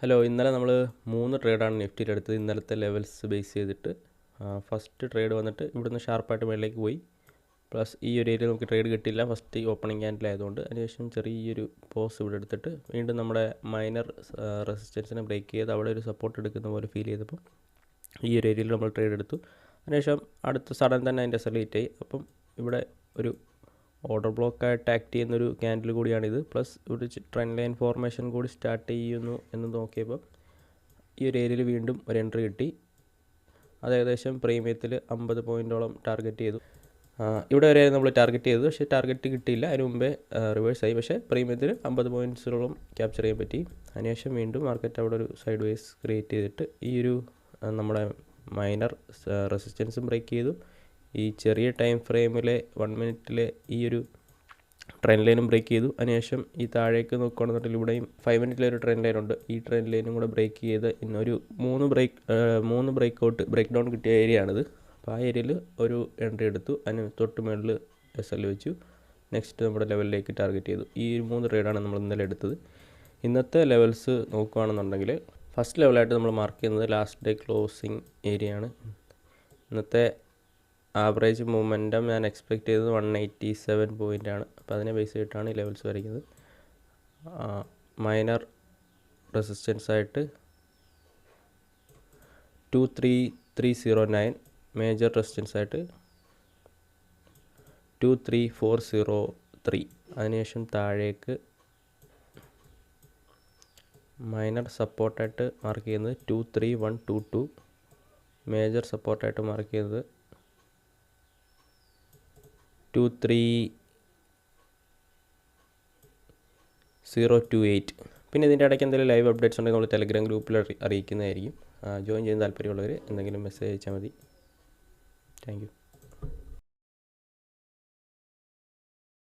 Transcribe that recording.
Hello, ഇന്നലെ നമ്മൾ 3 ട്രേഡാണ് നിഫ്റ്റിയിൽ എടുത്തത്. ഇന്നലത്തെ ലെവൽസ് ബേസ് ചെയ്തിട്ട് ഫസ്റ്റ് ട്രേഡ് വന്നിട്ട് ഇവിടുന്ന് ഷാർപ്പായിട്ട് മേളിലേക്ക് പോയി. പ്ലസ് ഈ ഒരു ഏരിയ നമുക്ക് ട്രേഡ് കിട്ടില്ല ഫസ്റ്റ് ഓപ്പണിംഗ് ക്യാൻഡിൽ ആയതുകൊണ്ട്. അതിനുശേഷം ചെറിയൊരു പോസ് ഇവിടെ എടുത്തിട്ട് വീണ്ടും നമ്മുടെ മൈനർ റെസിസ്റ്റൻസിനെ ബ്രേക്ക് ചെയ്ത് അവിടെ ഒരു സപ്പോർട്ട് എടുക്കുന്ന പോലെ ഫീൽ ചെയ്തപ്പോൾ ഈ ഒരു ഏരിയയിൽ നമ്മൾ ട്രേഡ് എടുത്തു. അതിനുശേഷം അടുത്ത സഡൻ തന്നെ അതിൻ്റെ സെലക്റ്റ് ആയി. അപ്പം ഇവിടെ ഒരു ഓർഡർ ബ്ലോക്കായിട്ട് ആക്ട് ചെയ്യുന്നൊരു ക്യാൻഡിൽ കൂടിയാണിത്. പ്ലസ് ഒരു ട്രെൻഡ് ലൈൻ ഫോർമേഷൻ കൂടി സ്റ്റാർട്ട് ചെയ്യുന്നു എന്ന് നോക്കിയപ്പോൾ ഈ ഒരു ഏരിയയിൽ വീണ്ടും ഒരു എൻട്രി കിട്ടി. അത് ഏകദേശം പ്രീമിയത്തിൽ 50 പോയിൻറ്റോളം ടാർഗറ്റ് ചെയ്തു. ഇവിടെ വരെ നമ്മൾ ടാർഗറ്റ് ചെയ്തത്, പക്ഷേ ടാർഗറ്റ് കിട്ടിയില്ല. അതിന് മുമ്പേ റിവേഴ്സായി. പക്ഷേ പ്രീമിയത്തിൽ 50 പോയിൻറ്റ്സോളം ക്യാപ്ചർ ചെയ്യാൻ പറ്റി. അതിനുശേഷം വീണ്ടും മാർക്കറ്റ് അവിടെ ഒരു സൈഡ് വേസ് ക്രിയേറ്റ് ചെയ്തിട്ട് ഈ ഒരു നമ്മുടെ മൈനർ റെസിസ്റ്റൻസും ബ്രേക്ക് ചെയ്തു. ഈ ചെറിയ ടൈം ഫ്രെയിമിലെ 1 മിനിറ്റിലെ ഈ ഒരു ട്രെൻഡ് ലൈനും ബ്രേക്ക് ചെയ്തു. അതിനുശേഷം ഈ താഴേക്ക് നോക്കുകയാണെന്നുണ്ടെങ്കിൽ ഇവിടെയും 5 മിനിറ്റിലെ ഒരു ട്രെൻഡ് ലൈൻ ഉണ്ട്. ഈ ട്രെൻഡ് ലൈനും കൂടെ ബ്രേക്ക് ചെയ്ത് ഇന്നൊരു 3 ബ്രേക്ക് ഡൗൺ കിട്ടിയ ഏരിയ ആണിത്. അപ്പോൾ ആ ഏരിയയിൽ ഒരു എൻട്രി എടുത്തു. അതിന് തൊട്ട് മുകളിൽ SL വെച്ചു. നെക്സ്റ്റ് നമ്മുടെ ലെവലിലേക്ക് ടാർഗറ്റ് ചെയ്തു. ഈ 3 ട്രേഡാണ് നമ്മൾ ഇന്നലെ എടുത്തത്. ഇന്നത്തെ ലെവൽസ് നോക്കുകയാണെന്നുണ്ടെങ്കിൽ ഫസ്റ്റ് ലെവലായിട്ട് നമ്മൾ മാർക്ക് ചെയ്യുന്നത് ലാസ്റ്റ് ഡേ ക്ലോസിങ് ഏരിയ ആണ്. ഇന്നത്തെ ആവറേജ് മൊമെൻറ്റം ഞാൻ എക്സ്പെക്റ്റ് ചെയ്തത് 187 പോയിൻ്റാണ്. അപ്പോൾ അതിനെ ബേസ് ചെയ്തിട്ടാണ് ഈ ലെവൽസ് വരയ്ക്കുന്നത്. മൈനർ റെസിസ്റ്റൻസ് ആയിട്ട് 23309, മേജർ റെസിസ്റ്റൻസ് ആയിട്ട് 23403. അതിനുശേഷം താഴേക്ക് മൈനർ സപ്പോർട്ടായിട്ട് മാർക്ക് ചെയ്യുന്നത് 23122, മേജർ സപ്പോർട്ടായിട്ട് മാർക്ക് ചെയ്യുന്നത് 23028. പിന്നെ ഇതിൻ്റെ ഇടയ്ക്ക് എന്തെങ്കിലും ലൈവ് അപ്ഡേറ്റ്സ് ഉണ്ടെങ്കിൽ നമ്മൾ ടെലഗ്രാം ഗ്രൂപ്പിൽ അറിയിക്കുന്നതായിരിക്കും. ജോയിൻ ചെയ്യാൻ താല്പര്യമുള്ളവർ എന്തെങ്കിലും മെസ്സേജ് അയച്ചാൽ മതി. Thank you.